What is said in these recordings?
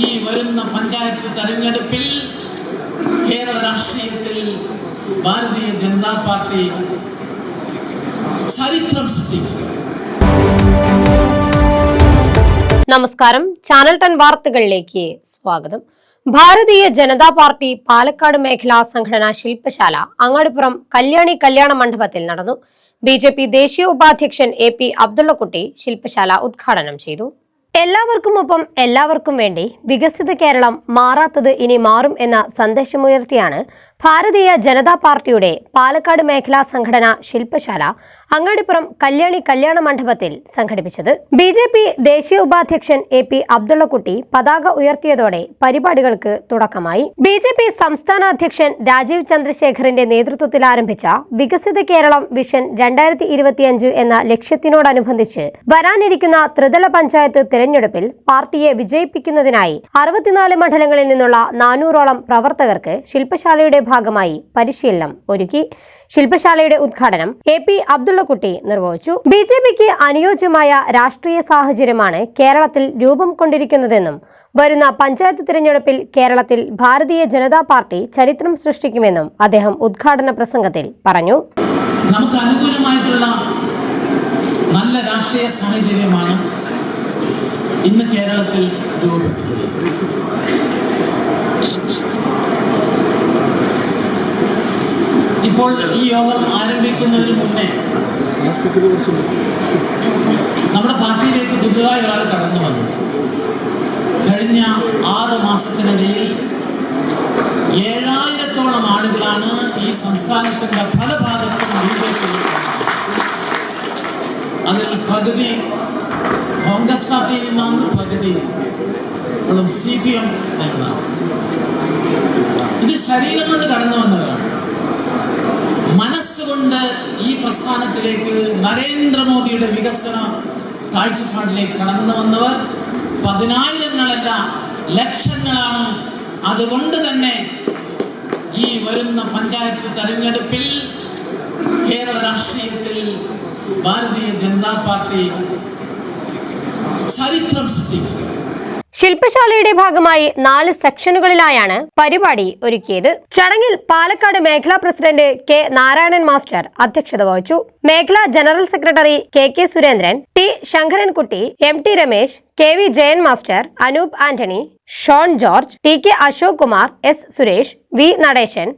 ഈ വരുന്ന പഞ്ചായത്ത് തെരഞ്ഞെടുപ്പിൽ കേരള രാഷ്ട്രീയത്തിൽ ഭാരതീയ ജനതാ പാർട്ടി ചരിത്രം സൃഷ്ടിക്കും. നമസ്കാരം, ചാനൽ 10 വാർത്തകളിലേക്ക് സ്വാഗതം. ഭാരതീയ ജനതാ പാർട്ടി പാലക്കാട് മേഖലാ സംഘടനാ ശില്പശാല അങ്ങാടിപ്പുറം കല്യാണി കല്യാണ മണ്ഡപത്തിൽ നടന്നു. BJP ദേശീയ ഉപാധ്യക്ഷൻ AP അബ്ദുള്ളക്കുട്ടി ശില്പശാല ഉദ്ഘാടനം ചെയ്തു. എല്ലാവർക്കുമൊപ്പം എല്ലാവർക്കും വേണ്ടി വികസിത കേരളം, മാറാത്തത് ഇനി മാറും എന്ന സന്ദേശമുയർത്തിയാണ് ഭാരതീയ ജനതാ പാർട്ടിയുടെ പാലക്കാട് മേഖലാ സംഘടനാ ശില്പശാല അങ്ങാടിപ്പുറം കല്യാണി കല്യാണ മണ്ഡപത്തിൽ സംഘടിപ്പിച്ചത്. BJP ദേശീയ ഉപാധ്യക്ഷൻ AP അബ്ദുള്ളക്കുട്ടി പതാക ഉയർത്തിയതോടെ പരിപാടികൾക്ക് തുടക്കമായി. BJP സംസ്ഥാന അധ്യക്ഷൻ രാജീവ് ചന്ദ്രശേഖറിന്റെ നേതൃത്വത്തിൽ ആരംഭിച്ച വികസിത കേരളം വിഷൻ 2025 എന്ന ലക്ഷ്യത്തിനോടനുബന്ധിച്ച് വരാനിരിക്കുന്ന ത്രിതല പഞ്ചായത്ത് തിരഞ്ഞെടുപ്പിൽ പാർട്ടിയെ വിജയിപ്പിക്കുന്നതിനായി 64 മണ്ഡലങ്ങളിൽ നിന്നുള്ള 400ഓളം പ്രവർത്തകർക്ക് ശില്പശാലയുടെ ഭാഗമായി പരിശീലനം ഒരുക്കി. ശില്പശാലയുടെ ഉദ്ഘാടനം AP അബ്ദുള്ളക്കുട്ടി നിർവഹിച്ചു. BJPക്ക് അനുയോജ്യമായ രാഷ്ട്രീയ സാഹചര്യമാണ് കേരളത്തിൽ രൂപം കൊണ്ടിരിക്കുന്നതെന്നും വരുന്ന പഞ്ചായത്ത് തിരഞ്ഞെടുപ്പിൽ കേരളത്തിൽ ഭാരതീയ ജനതാ പാർട്ടി ചരിത്രം സൃഷ്ടിക്കുമെന്നും അദ്ദേഹം ഉദ്ഘാടന പ്രസംഗത്തിൽ പറഞ്ഞു. നമുക്ക് അനുകൂലമായിട്ടുള്ള നല്ല രാഷ്ട്രീയ സാഹചര്യമാണ് ഇന്ന് കേരളത്തിൽ രൂപപ്പെട്ടിട്ടുള്ളത്. ഇപ്പോൾ ഈ യോഗം ആരംഭിക്കുന്നതിന് മുന്നേ നമ്മുടെ പാർട്ടിയിലേക്ക് പുതുതായി ഒരാൾ കടന്നു വന്നു. കഴിഞ്ഞ 6 മാസത്തിനിടയിൽ 7000ഓളം ആളുകളാണ് ഈ സംസ്ഥാനത്തിന്റെ പല ഭാഗത്തും BJP. അതിൽ പകുതി കോൺഗ്രസ് പാർട്ടിയിൽ നിന്നാണ്, പകുതി CPM നിന്നാണ്. ഇത് ശരീരം കൊണ്ട് കടന്നു വന്നവരാണ്. മനസ്സുകൊണ്ട് ഈ പ്രസ്ഥാനത്തിലേക്ക് നരേന്ദ്രമോദിയുടെ വികസന കാഴ്ചപ്പാടിലേക്ക് കടന്നു വന്നവർ 10,000ങ്ങളല്ല, ലക്ഷങ്ങളാണ്. അതുകൊണ്ട് തന്നെ ഈ വരുന്ന പഞ്ചായത്ത് തെരഞ്ഞെടുപ്പിൽ കേരള രാഷ്ട്രീയത്തിൽ ഭാരതീയ ജനതാ പാർട്ടി ചരിത്രം സൃഷ്ടിക്കും. ശില്പശാലയുടെ ഭാഗമായി 4 സെക്ഷനുകളിലായാണ് പരിപാടി ഒരുക്കിയത്. ചടങ്ങിൽ പാലക്കാട് മേഖലാ പ്രസിഡന്റ് K നാരായണൻ മാസ്റ്റർ അധ്യക്ഷത വഹിച്ചു. മേഖലാ general secretary KK Surendran, T Sankarankutty, MT Ramesh, KV Jayan master, Anoop Antony, Shone George, TK Ashok Kumar, S Suresh, V Natesan,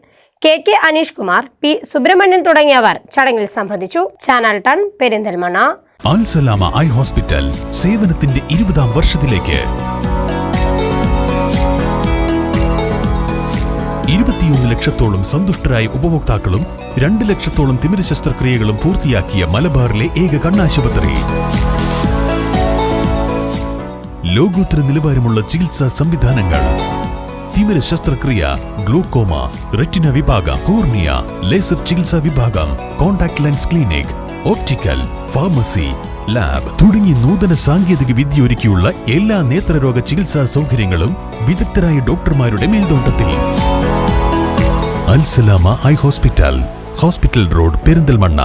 KK Aneesh Kumar, P Subramanian തുടങ്ങിയവർ ചടങ്ങിൽ സംബന്ധിച്ചു. Channel 10 Perinthalmanna. Alsalama eye hospital സേവനത്തിന്റെ 20ാം വർഷത്തിലേക്ക് 21 ലക്ഷത്തോളം സന്തുഷ്ടരായ ഉപഭോക്താക്കളും 2 ലക്ഷത്തോളം തിമിര ശസ്ത്രക്രിയകളും പൂർത്തിയാക്കിയ മലബാറിലെ ഏക കണ്ണാശുപത്രി. ലോകോത്തര നിലവാരമുള്ള ചികിത്സാ സംവിധാനങ്ങൾ, തിമിര ശസ്ത്രക്രിയ, ഗ്ലൂക്കോമ, റെറ്റിന വിഭാഗം, കോർണിയ, ലേസർ ചികിത്സാ വിഭാഗം, contact lens clinic, optical, pharmacy, lab തുടങ്ങി നൂതന സാങ്കേതിക വിദ്യ ഒരുക്കിയുള്ള എല്ലാ നേത്രരോഗ ചികിത്സാ സൗകര്യങ്ങളും വിദഗ്ധരായ ഡോക്ടർമാരുടെ മേൽനോട്ടത്തിൽ. Al Salama eye hospital, hospital road, Perinthalmanna.